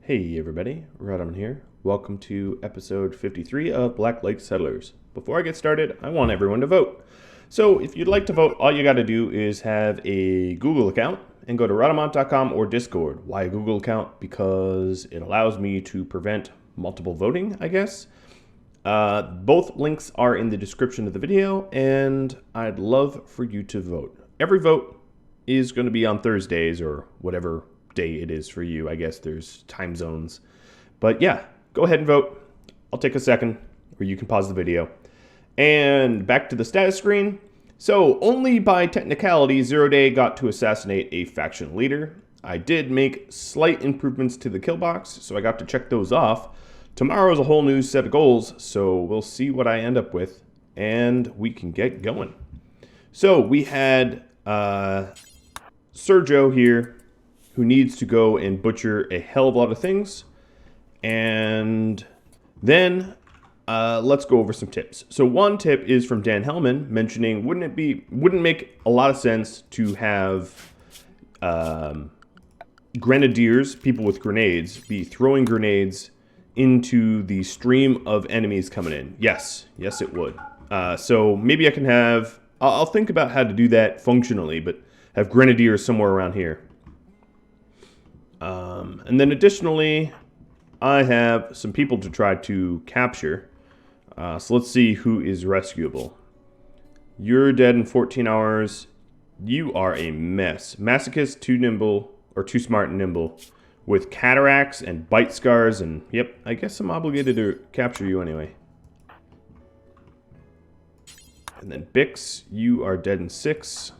Hey everybody, Rhadamant here. Welcome to episode 53 of Black Lake Settlers. Before I get started, I want everyone to vote. So if you'd like to vote, all you got to do is have a Google account and go to Rhadamant.com or Discord. Why a Google account? Because it allows me to prevent multiple voting, I guess. Both links are in the description of the video, and I'd love for you to vote. Every vote is going to be on Thursdays or whatever day it is for you. I guess there's time zones. But yeah, go ahead and vote. I'll take a second, or you can pause the video. And back to the status screen. So only by technicality, Zero Day got to assassinate a faction leader. I did make slight improvements to the kill box, so I got to check those off. Tomorrow's a whole new set of goals, so we'll see what I end up with, and we can get going. So we had Sergio here, who needs to go and butcher a hell of a lot of things. And then let's go over some tips. So one tip is from Dan Hellman mentioning, wouldn't make a lot of sense to have grenadiers, people with grenades, be throwing grenades into the stream of enemies coming in. Yes, it would. So maybe I can have, I'll think about how to do that functionally, but have grenadiers somewhere around here. And then additionally, I have some people to try to capture. So let's see who is rescuable. You're dead in 14 hours. You are a mess. Masochist, too nimble, or too smart and nimble, with cataracts and bite scars, and yep, I guess I'm obligated to capture you anyway. And then Bix, you are dead in 6.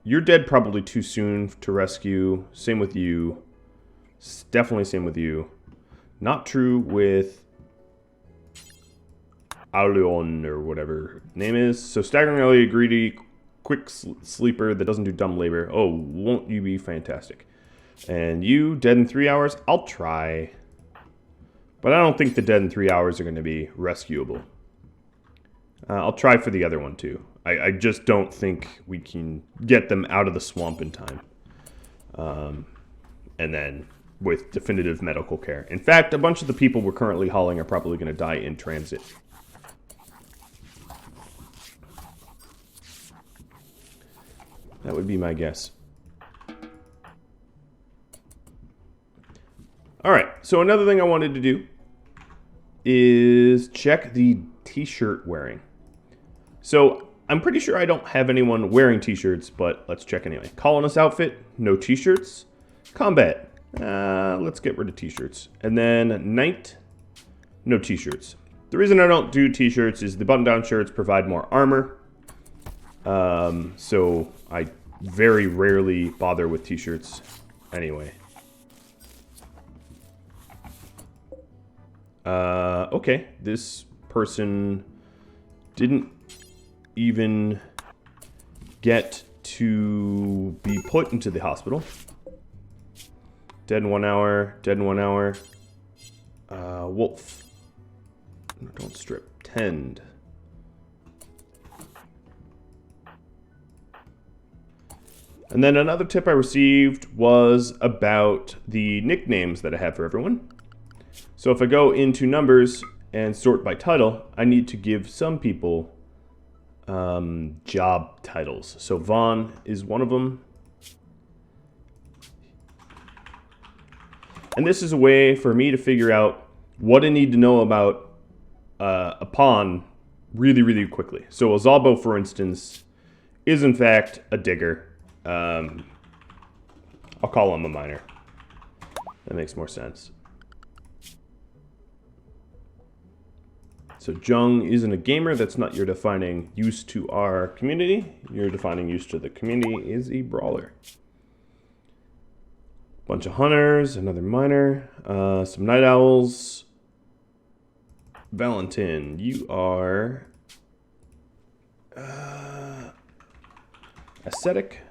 You're dead probably too soon to rescue. Same with you. Definitely same with you. Not true with Outlander or whatever name is. So staggeringly greedy, quick sleeper that doesn't do dumb labor. Oh, won't you be fantastic? And you, dead in 3 hours? I'll try. But I don't think the dead in 3 hours are going to be rescuable. I'll try for the other one too. I just don't think we can get them out of the swamp in time. And then with definitive medical care. In fact, a bunch of the people we're currently hauling are probably going to die in transit. That would be my guess. Alright, so another thing I wanted to do is check the t-shirt wearing. So I'm pretty sure I don't have anyone wearing t-shirts, but let's check anyway. Colonist outfit, no t-shirts. Combat, let's get rid of t-shirts. And then night, no t-shirts. The reason I don't do t-shirts is the button-down shirts provide more armor. So I very rarely bother with t-shirts anyway. Okay, this person didn't even get to be put into the hospital. Dead in 1 hour, dead in 1 hour. Wolf. Don't strip. Tend. And then another tip I received was about the nicknames that I have for everyone. So if I go into numbers and sort by title, I need to give some people job titles. So Vaughn is one of them. And this is a way for me to figure out what I need to know about a pawn really, really quickly. So Azalbo, for instance, is in fact a digger. I'll call him a miner. That makes more sense. So Jung isn't a gamer. That's not your defining use to our community. Your defining use to the community is a brawler. Bunch of hunters, another miner, some night owls. Valentin, you are ascetic.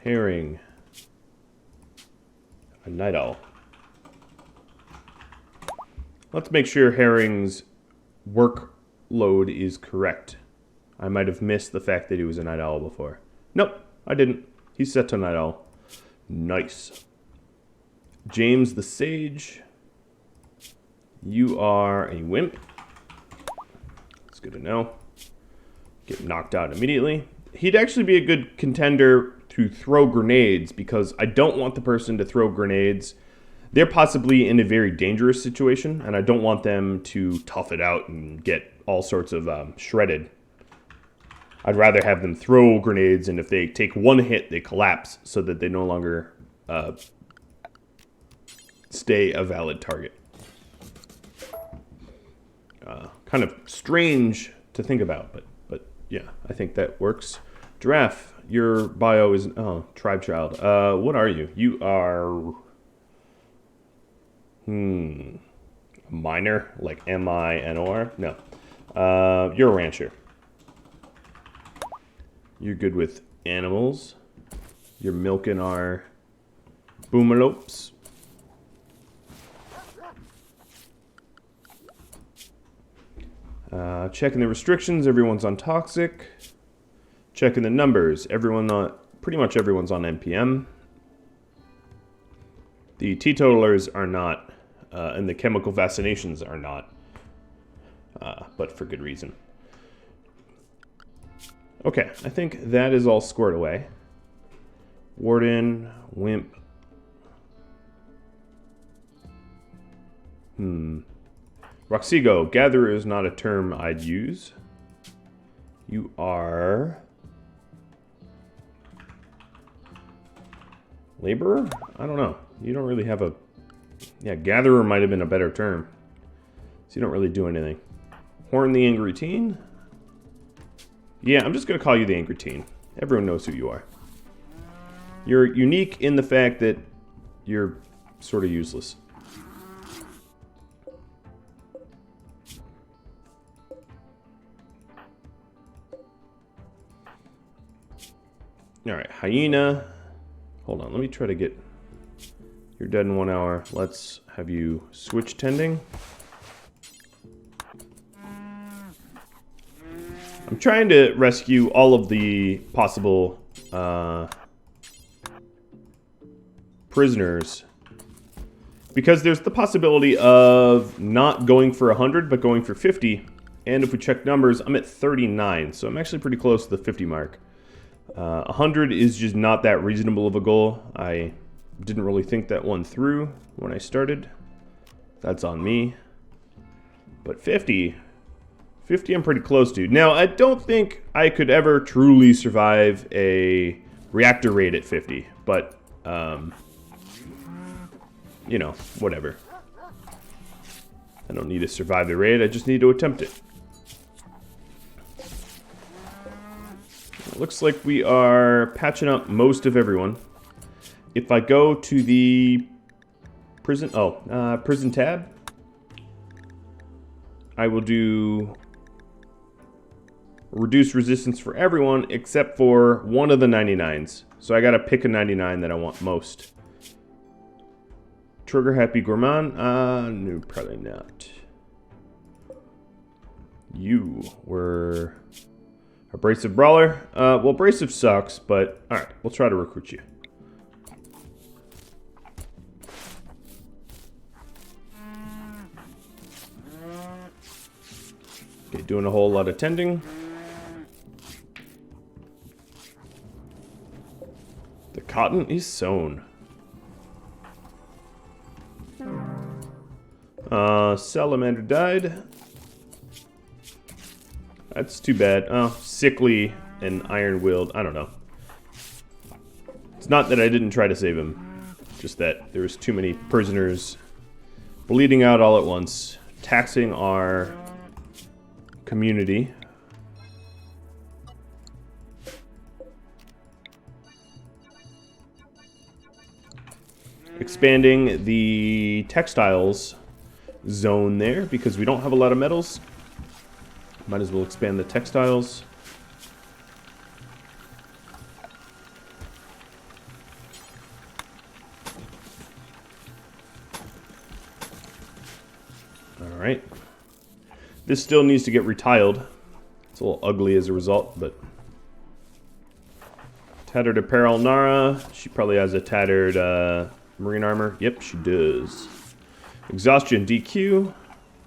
Herring, a night owl. Let's make sure Herring's workload is correct. I might have missed the fact that he was a night owl before. Nope, I didn't. He's set to night owl. Nice. James the Sage. You are a wimp. It's good to know. Get knocked out immediately. He'd actually be a good contender to throw grenades because I don't want the person to throw grenades. They're possibly in a very dangerous situation, and I don't want them to tough it out and get all sorts of shredded. I'd rather have them throw grenades, and if they take one hit, they collapse so that they no longer stay a valid target. Kind of strange to think about, but yeah, I think that works. Giraffe, your bio is... Oh, tribe child. What are you? You are... Minor, like M-I-N-O-R? No. You're a rancher. You're good with animals. You're milking our boomalopes. Checking the restrictions, everyone's on toxic. Checking the numbers, pretty much everyone's on NPM. The teetotalers are not. And the chemical vaccinations are not, but for good reason. Okay, I think that is all squared away. Warden, wimp. Roxigo, gatherer is not a term I'd use. You are... laborer? I don't know. You don't really have a... Yeah, gatherer might have been a better term. So you don't really do anything. Horn the Angry Teen. Yeah, I'm just going to call you the Angry Teen. Everyone knows who you are. You're unique in the fact that you're sort of useless. Alright, Hyena. Hold on, let me try to get... You're dead in 1 hour. Let's have you switch tending. I'm trying to rescue all of the possible prisoners. Because there's the possibility of not going for 100, but going for 50. And if we check numbers, I'm at 39. So I'm actually pretty close to the 50 mark. 100 is just not that reasonable of a goal. I didn't really think that one through when I started. That's on me. But 50 I'm pretty close to. Now, I don't think I could ever truly survive a reactor raid at 50. But, you know, whatever. I don't need to survive the raid, I just need to attempt it. Looks like we are patching up most of everyone. If I go to the prison, prison tab, I will do reduce resistance for everyone except for one of the 99s. So I gotta pick a 99 that I want most. Trigger Happy Gourmand? No, probably not. You were Abrasive Brawler. Well, Abrasive sucks, but alright, we'll try to recruit you. Okay, doing a whole lot of tending. The cotton is sown. Salamander died. That's too bad. Oh, Sickly and Iron-Willed. I don't know. It's not that I didn't try to save him. Just that there was too many prisoners bleeding out all at once, taxing our community. Expanding the textiles zone there because we don't have a lot of metals. Might as well expand the textiles. Alright. This still needs to get retiled. It's a little ugly as a result, but... Tattered apparel, Nara. She probably has a tattered marine armor. Yep, she does. Exhaustion, DQ.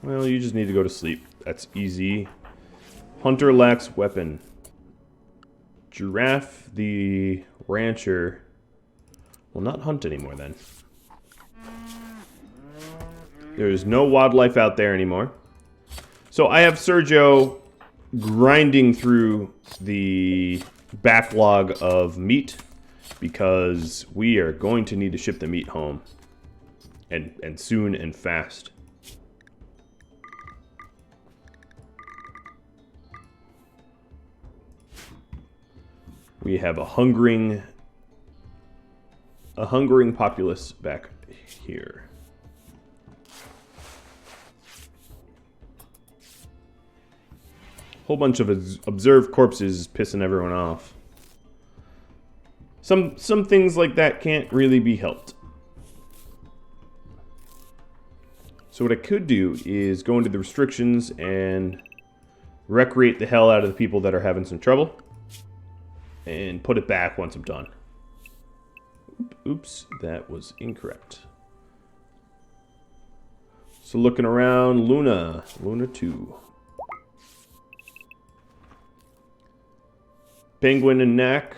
Well, you just need to go to sleep. That's easy. Hunter lacks weapon. Giraffe, the rancher, will not hunt anymore then. There's no wildlife out there anymore. So I have Sergio grinding through the backlog of meat because we are going to need to ship the meat home. And soon and fast. We have a hungering populace back here. Whole bunch of observed corpses pissing everyone off. Some things like that can't really be helped. So what I could do is go into the restrictions and recreate the hell out of the people that are having some trouble. And put it back once I'm done. Oops, that was incorrect. So looking around, Luna 2. Penguin and Knack.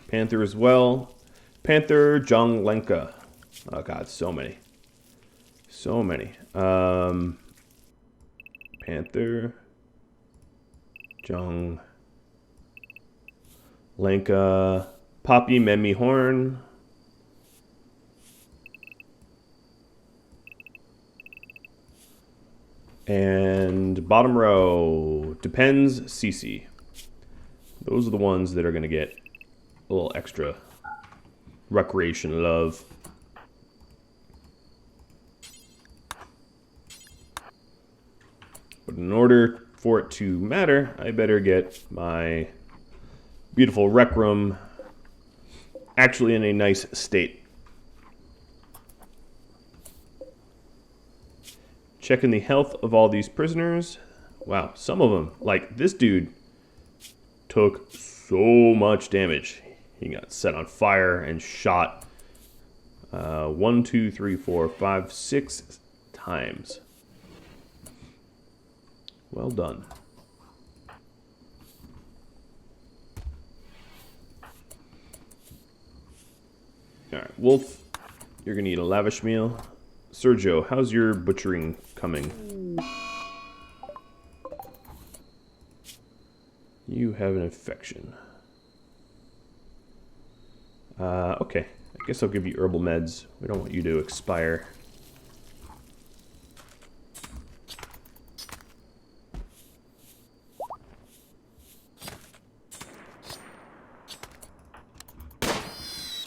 Panther as well. Panther, Jung Lenka. Oh god, so many. So many. Panther. Jung. Lenka. Poppy, Memi Horn. And bottom row. Depends, Cece. Those are the ones that are going to get a little extra recreation love. But in order for it to matter, I better get my beautiful rec room actually in a nice state. Checking the health of all these prisoners. Wow, some of them, like this dude, took so much damage. He got set on fire and shot 1, 2, 3, 4, 5, 6 times. Well done. Alright, Wolf, you're gonna eat a lavish meal. Sergio, how's your butchering coming? You have an infection. Okay. I guess I'll give you herbal meds. We don't want you to expire.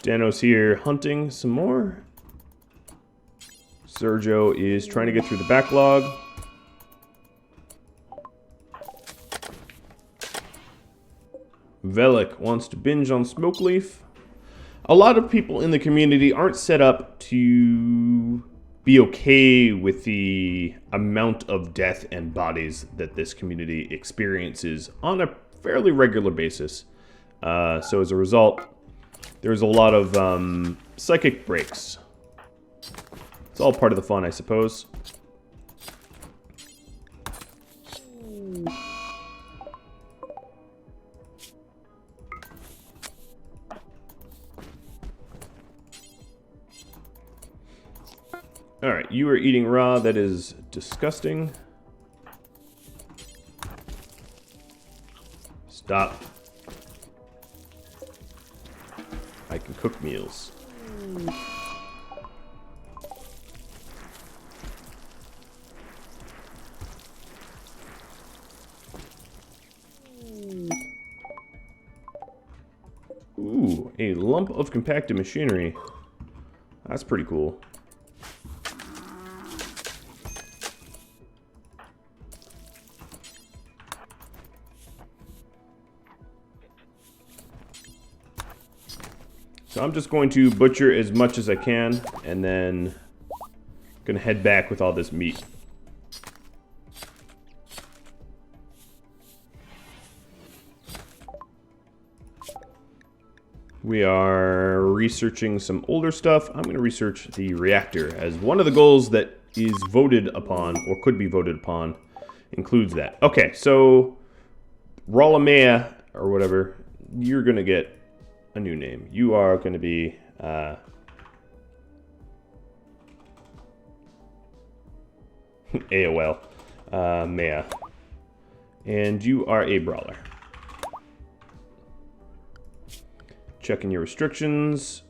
Dano's here hunting some more. Sergio is trying to get through the backlog. Velik wants to binge on Smoke Leaf. A lot of people in the community aren't set up to be okay with the amount of death and bodies that this community experiences on a fairly regular basis. So as a result, there's a lot of psychic breaks. It's all part of the fun, I suppose. Alright, you are eating raw. That is disgusting. Stop. I can cook meals. Ooh, a lump of compacted machinery. That's pretty cool. So I'm just going to butcher as much as I can, and then gonna head back with all this meat. We are researching some older stuff. I'm going to research the reactor, as one of the goals that is voted upon, or could be voted upon, includes that. Okay, so Rhadamant, or whatever, you're going to get a new name. You are going to be... AOL. Maya. And you are a brawler. Checking your restrictions.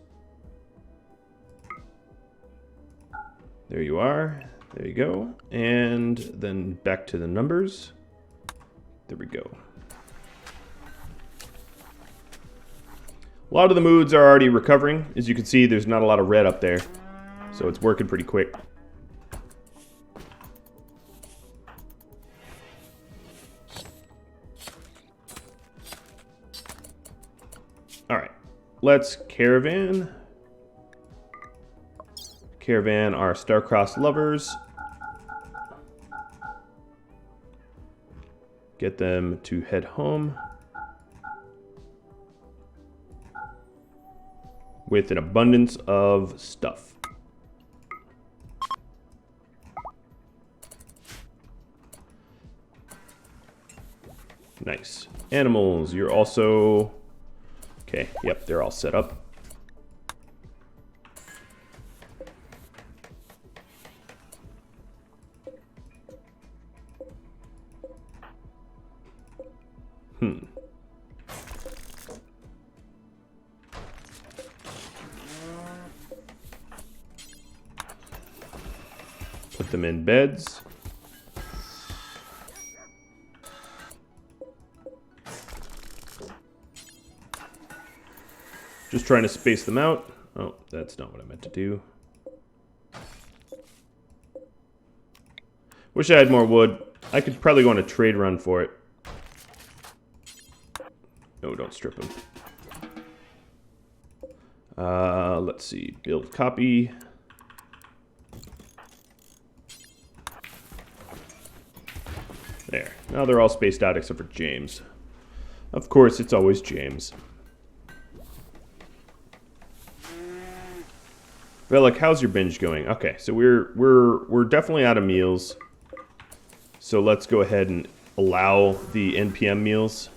There you are. There you go. And then back to the numbers. There we go. A lot of the moods are already recovering. As you can see, there's not a lot of red up there. So it's working pretty quick. Alright. Let's caravan. Caravan our star-crossed lovers. Get them to head home with an abundance of stuff. Nice. Animals, you're also... Okay, yep, they're all set up. Put them in beds. Just trying to space them out. Oh, that's not what I meant to do. Wish I had more wood. I could probably go on a trade run for it. No, don't strip them. Let's see. Build copy. There. Now they're all spaced out except for James. Of course, it's always James. Velik, how's your binge going? Okay, so we're definitely out of meals. So let's go ahead and allow the NPM meals.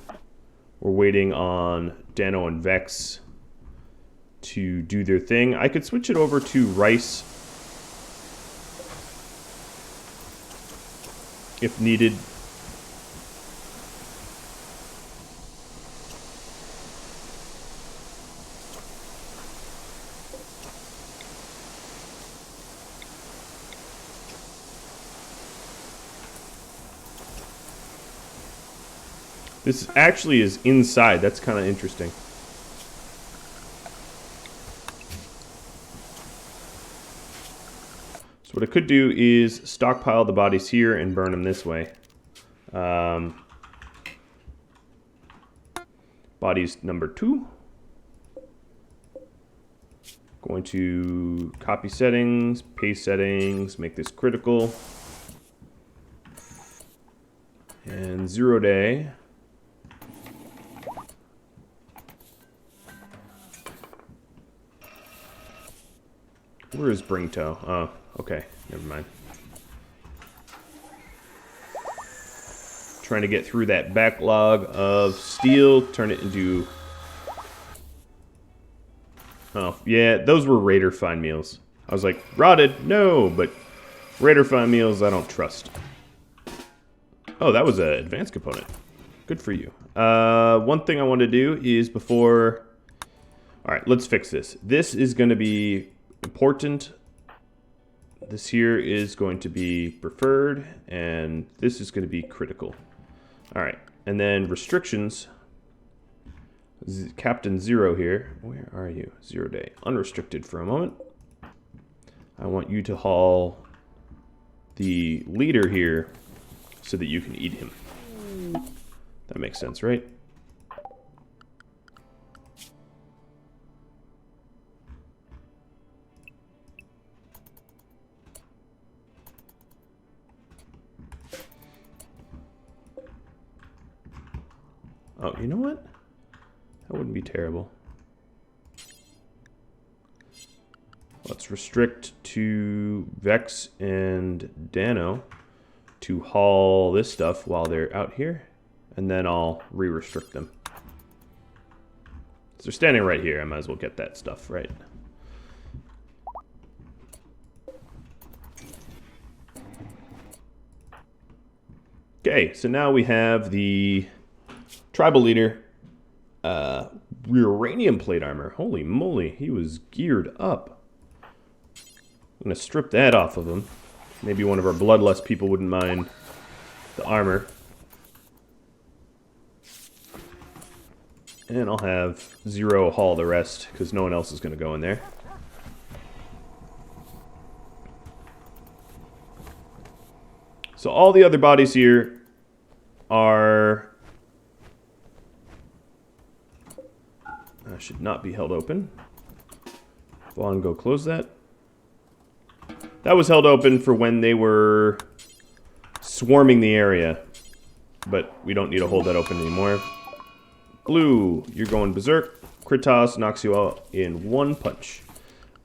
We're waiting on Dano and Vex to do their thing. I could switch it over to rice if needed. This actually is inside. That's kind of interesting. So what I could do is stockpile the bodies here and burn them this way. Bodies number 2. Going to copy settings, paste settings, make this critical. And 0 day. Where is Bringtoe? Oh, okay. Never mind. Trying to get through that backlog of steel. Turn it into... Oh, yeah. Those were Raider fine meals. I was like, rotted? No, but Raider fine meals I don't trust. Oh, that was an advanced component. Good for you. One thing I want to do is before... Alright, let's fix this. This is going to be... important. This here is going to be preferred, and this is going to be critical. All right, and then restrictions. Captain 0 here. Where are you? 0 day. Unrestricted for a moment. I want you to haul the leader here so that you can eat him. That makes sense, right? Oh, you know what? That wouldn't be terrible. Let's restrict to Vex and Dano to haul this stuff while they're out here, and then I'll re-restrict them. So they're standing right here, I might as well get that stuff, right? Okay, so now we have the tribal leader, uranium plate armor. Holy moly, he was geared up. I'm gonna strip that off of him. Maybe one of our bloodlust people wouldn't mind the armor. And I'll have Zero haul the rest, because no one else is gonna go in there. So all the other bodies here are... should not be held open. Vaughn, go close that. That was held open for when they were swarming the area. But we don't need to hold that open anymore. Blue, you're going berserk. Kritos knocks you out in one punch.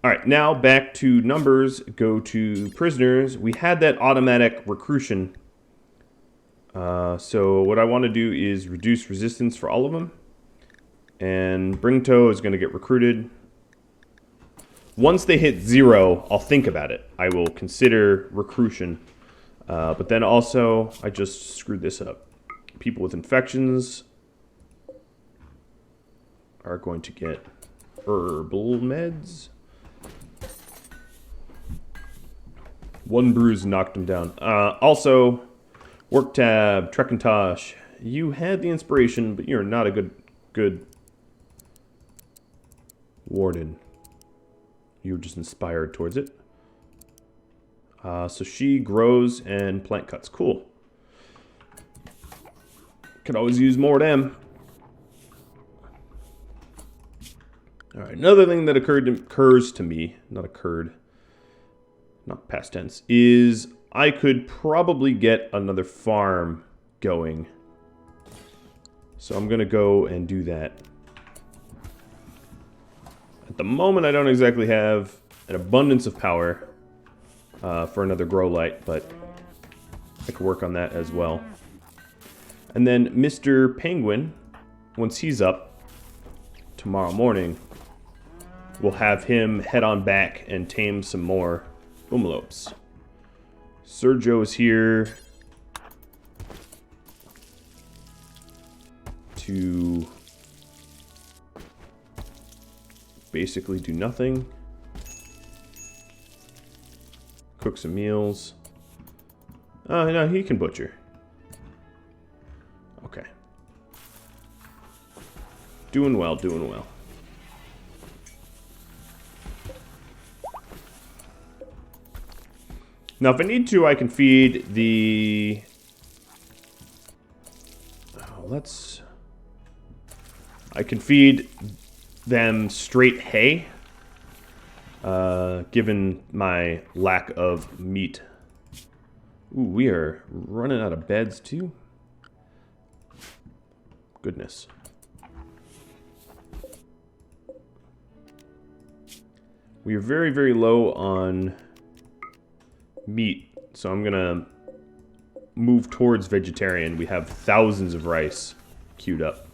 Alright, now back to numbers. Go to prisoners. We had that automatic recruition. So what I want to do is reduce resistance for all of them. And Bringto is going to get recruited. Once they hit 0, I'll think about it. I will consider recruition. But then also, I just screwed this up. People with infections are going to get herbal meds. One bruise knocked him down. Also, work tab, Trekintosh. You had the inspiration, but you're not a good warden. You were just inspired towards it. So she grows and plant cuts. Cool. Could always use more of them. Alright, another thing that occurs to me, not past tense, is I could probably get another farm going. So I'm going to go and do that. At the moment, I don't exactly have an abundance of power for another grow light, but I could work on that as well. And then Mr. Penguin, once he's up tomorrow morning, we'll have him head on back and tame some more Umalopes. Sergio is here to basically do nothing. Cook some meals. Oh, no, he can butcher. Okay. Doing well, doing well. Now, if I need to, I can feed the... I can feed them straight hay, given my lack of meat. Ooh, we are running out of beds, too. Goodness. We are very, very low on meat, so I'm gonna move towards vegetarian. We have thousands of rice queued up.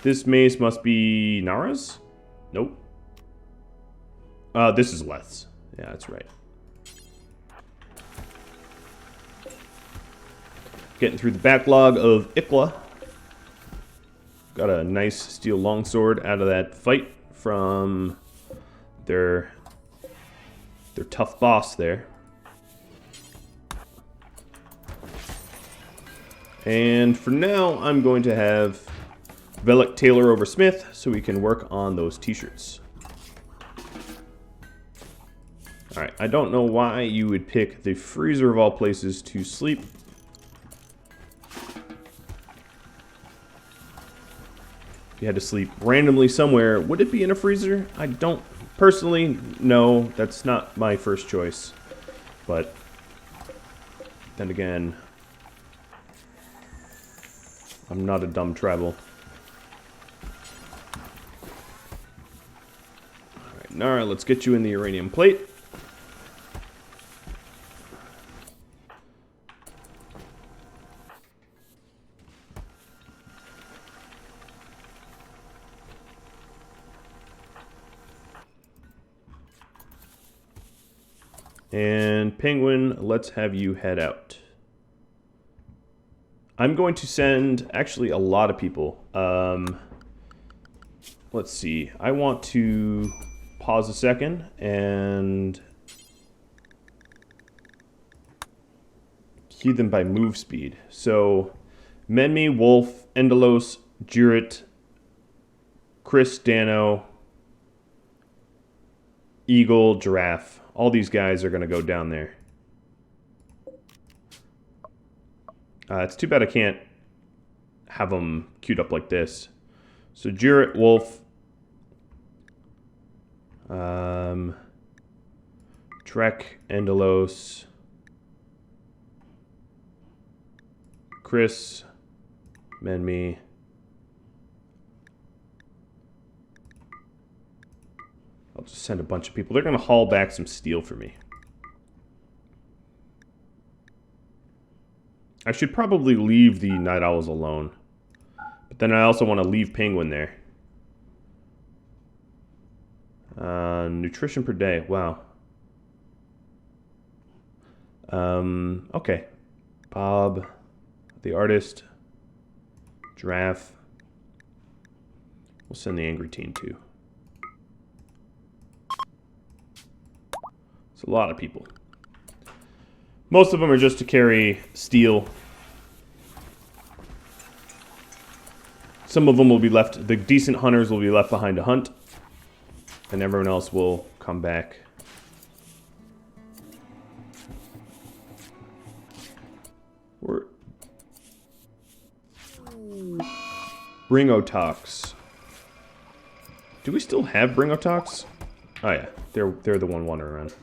This mace must be Nara's? Nope. This is Leth's. Yeah, that's right. Getting through the backlog of Ikla. Got a nice steel longsword out of that fight from their tough boss there. And for now, I'm going to have Velik Taylor over Smith so we can work on those t-shirts. Alright, I don't know why you would pick the freezer of all places to sleep. If you had to sleep randomly somewhere, would it be in a freezer? I don't personally know. That's not my first choice. But then again, I'm not a dumb tribal. Alright, Nara, let's get you in the uranium plate. And Penguin, let's have you head out. I'm going to send, actually, a lot of people. Let's see. I want to pause a second and key them by move speed. So, Menmi, Wolf, Endelos, Juret, Chris, Dano, Eagle, Giraffe. All these guys are going to go down there. It's too bad I can't have them queued up like this. So Juret, Wolf, Trek, Endelos, Chris, Menmi. I'll just send a bunch of people. They're going to haul back some steel for me. I should probably leave the Night Owls alone. But then I also want to leave Penguin there. Nutrition per day. Wow. Okay. Bob, the artist, Giraffe. We'll send the Angry Teen too. It's a lot of people. Most of them are just to carry steel. Some of them will be left, the decent hunters will be left behind to hunt. And everyone else will come back. Bringotox. Do we still have Bringotox? Oh yeah, they're the one wandering around.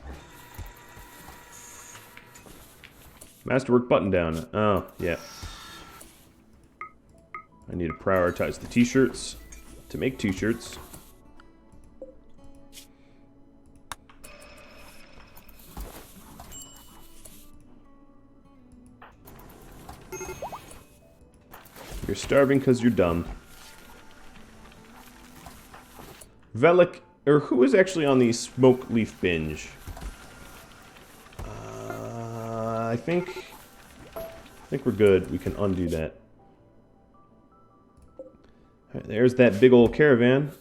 Masterwork button down. Oh, yeah. I need to prioritize the t-shirts to make t-shirts. You're starving because you're dumb. Velik, or who is actually on the smoke leaf binge? I think we're good. We can undo that. All right, there's that big old caravan.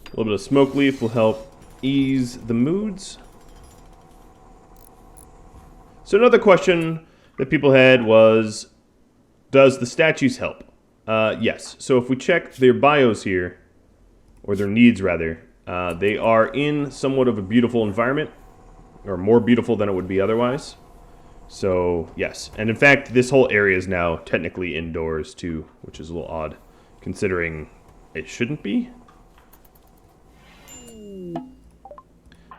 A little bit of smoke leaf will help ease the moods. So another question that people had was, does the statues help? Yes. So if we check their bios here, or their needs rather, they are in somewhat of a beautiful environment, or more beautiful than it would be otherwise. So yes. And in fact, this whole area is now technically indoors too, which is a little odd, considering it shouldn't be.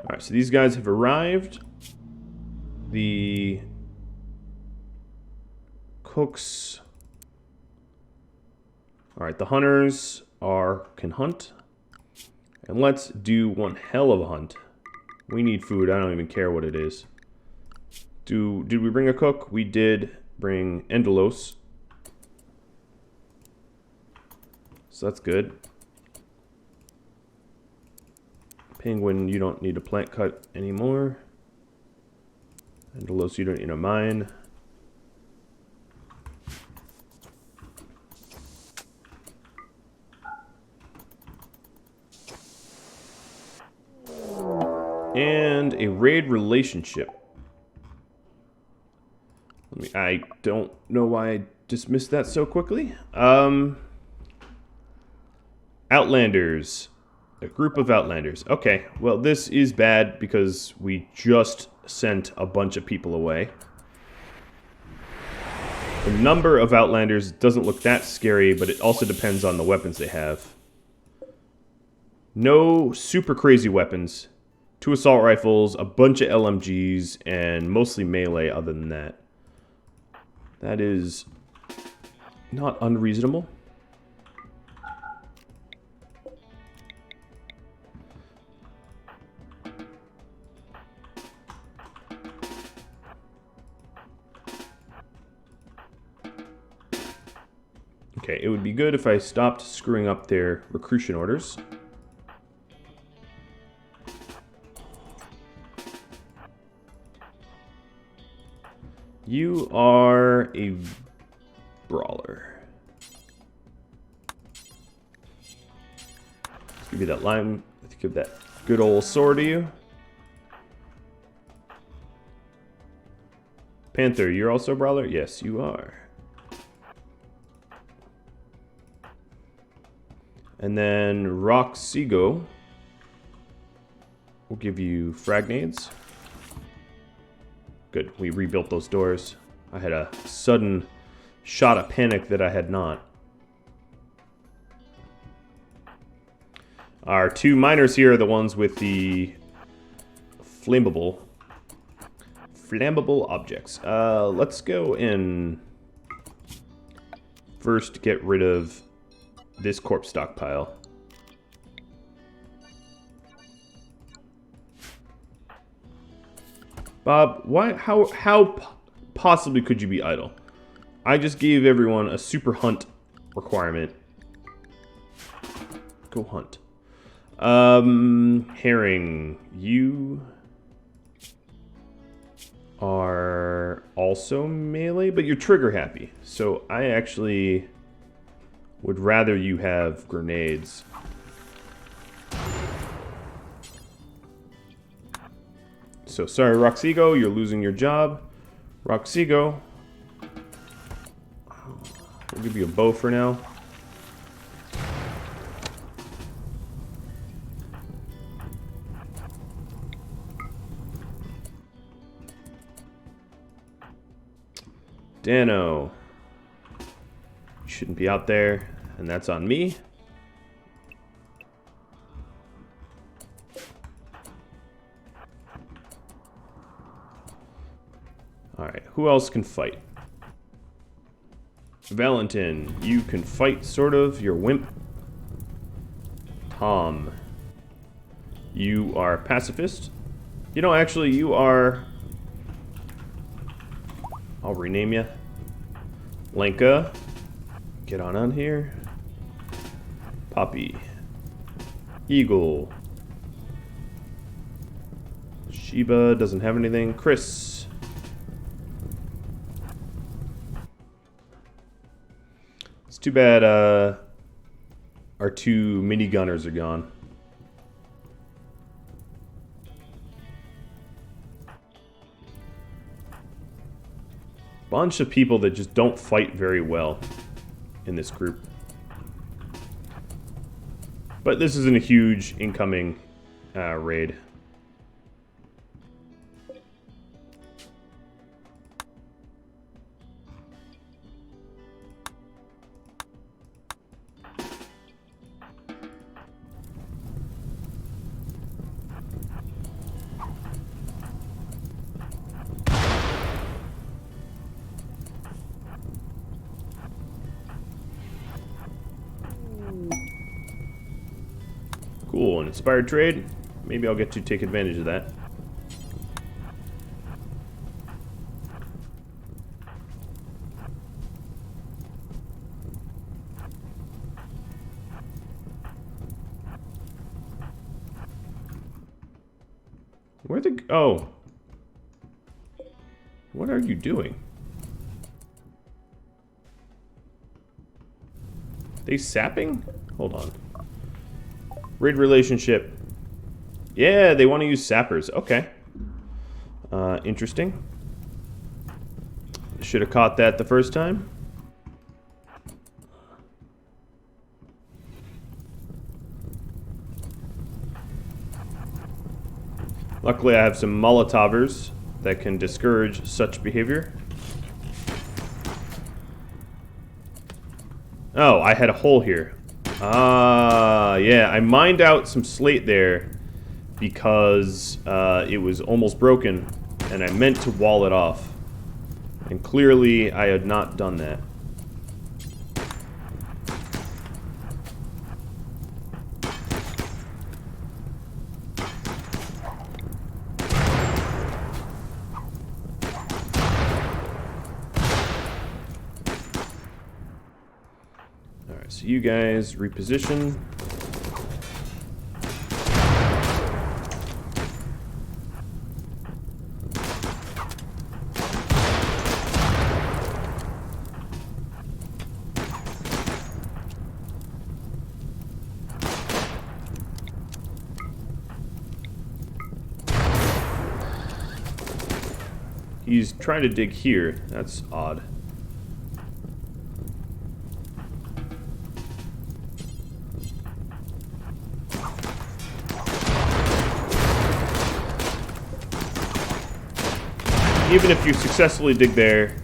Alright, so these guys have arrived. The cooks. Alright, the hunters can hunt. And let's do one hell of a hunt. We need food. I don't even care what it is. Did we bring a cook? We did bring Endelos. So that's good. Penguin, you don't need a plant cut anymore. Endelos, you don't need a mine. And a raid relationship. I don't know why I dismissed that so quickly. Outlanders. A group of Outlanders. Okay, well this is bad because we just sent a bunch of people away. The number of Outlanders doesn't look that scary, but it also depends on the weapons they have. No super crazy weapons. 2 assault rifles, a bunch of LMGs, and mostly melee other than that. That is not unreasonable. Okay, it would be good if I stopped screwing up their recruitment orders. You are a brawler. Let's give you that lime. Let's give that good old sword to you. Panther, you're also a brawler? Yes, you are. And then Roxigo will give you fragnades. Good, we rebuilt those doors. I had a sudden shot of panic that I had not. Our 2 miners here are the ones with the flammable objects. Let's go and first get rid of this corpse stockpile. Bob, why? How possibly could you be idle? I just gave everyone a super hunt requirement. Go hunt. Herring, you are also melee, but you're trigger happy. So I actually would rather you have grenades. So sorry, Roxigo, you're losing your job. Roxigo, we'll give you a bow for now. Dano, you shouldn't be out there, and that's on me. Alright, who else can fight? Valentin, you can fight, sort of. You're wimp. Tom, you are pacifist. You know, actually, you are... I'll rename you. Lenka, get on here. Poppy. Eagle. Sheba doesn't have anything. Chris. It's too bad our 2 minigunners are gone. Bunch of people that just don't fight very well in this group. But this isn't a huge incoming raid. Cool, an inspired trade. Maybe I'll get to take advantage of that. Where the... Oh. What are you doing? They sapping? Hold on. Raid relationship. Yeah, they want to use sappers. Okay. Interesting. Should have caught that the first time. Luckily, I have some Molotovers that can discourage such behavior. Oh, I had a hole here. Ah, yeah, I mined out some slate there because it was almost broken, and I meant to wall it off. And clearly, I had not done that. Alright, so you guys reposition. He's trying to dig here. That's odd. Even if you successfully dig there,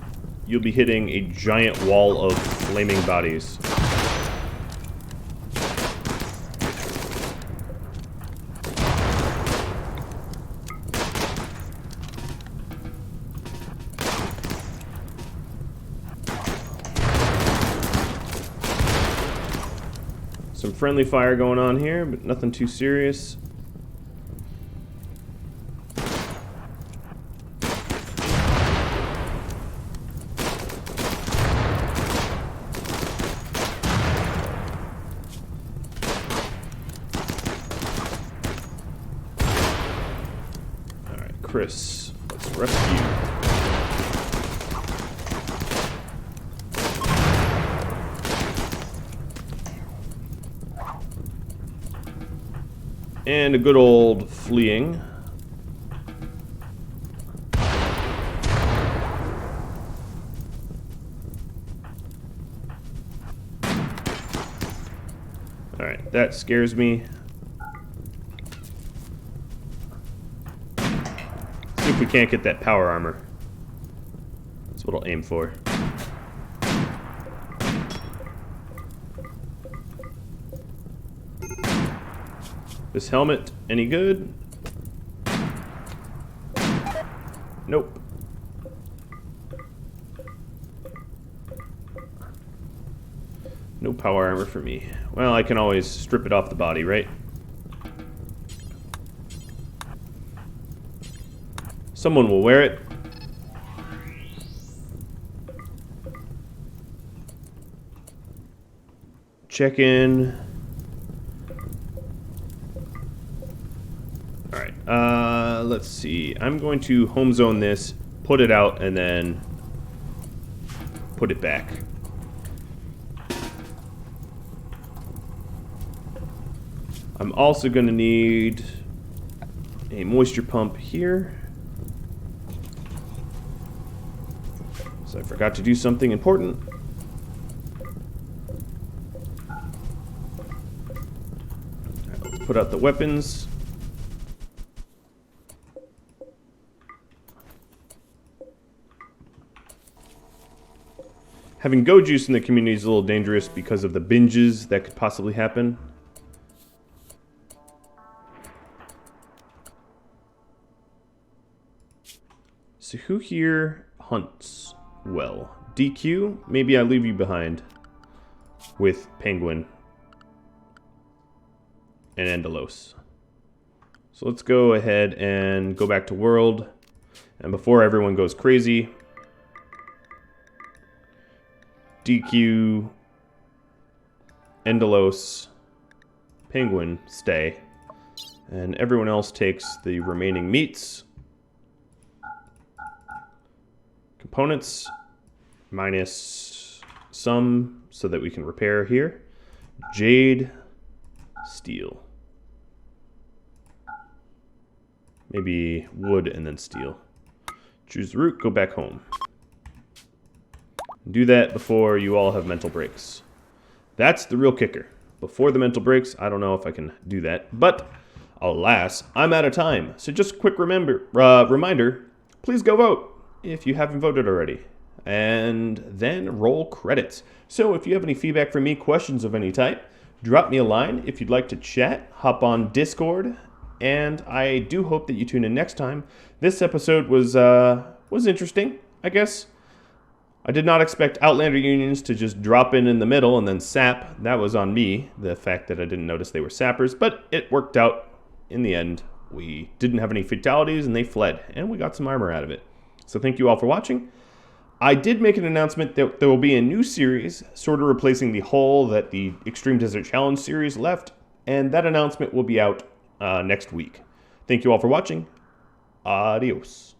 you'll be hitting a giant wall of flaming bodies. Some friendly fire going on here, but nothing too serious. Alright, Chris, let's rescue. And a good old fleeing. Alright, that scares me. See if we can't get that power armor. That's what I'll aim for. This helmet, any good? Nope. No power armor for me. Well, I can always strip it off the body, right? Someone will wear it. Check in. Let's see. I'm going to home zone this, put it out, and then put it back. I'm also going to need a moisture pump here. So I forgot to do something important. Alright, let's put out the weapons. Having go juice in the community is a little dangerous because of the binges that could possibly happen. So who here hunts well? DQ? Maybe I leave you behind with Penguin and Endelos. So let's go ahead and go back to World. And before everyone goes crazy, DQ, Endelos, Penguin stay, and everyone else takes the remaining meats. Components, minus some so that we can repair here. Jade, steel. Maybe wood and then steel. Choose the route, go back home. Do that before you all have mental breaks. That's the real kicker. Before the mental breaks, I don't know if I can do that. But, alas, I'm out of time. So just a quick reminder, please go vote if you haven't voted already. and then roll credits. So if you have any feedback for me, questions of any type, drop me a line. If you'd like to chat, hop on Discord, and I do hope that you tune in next time. This episode was interesting, I guess. I did not expect Outlander unions to just drop in the middle and then sap. That was on me, the fact that I didn't notice they were sappers, but it worked out in the end. We didn't have any fatalities and they fled, and we got some armor out of it. So thank you all for watching. I did make an announcement that there will be a new series, sort of replacing the hull that the Extreme Desert Challenge series left, and that announcement will be out next week. Thank you all for watching. Adios.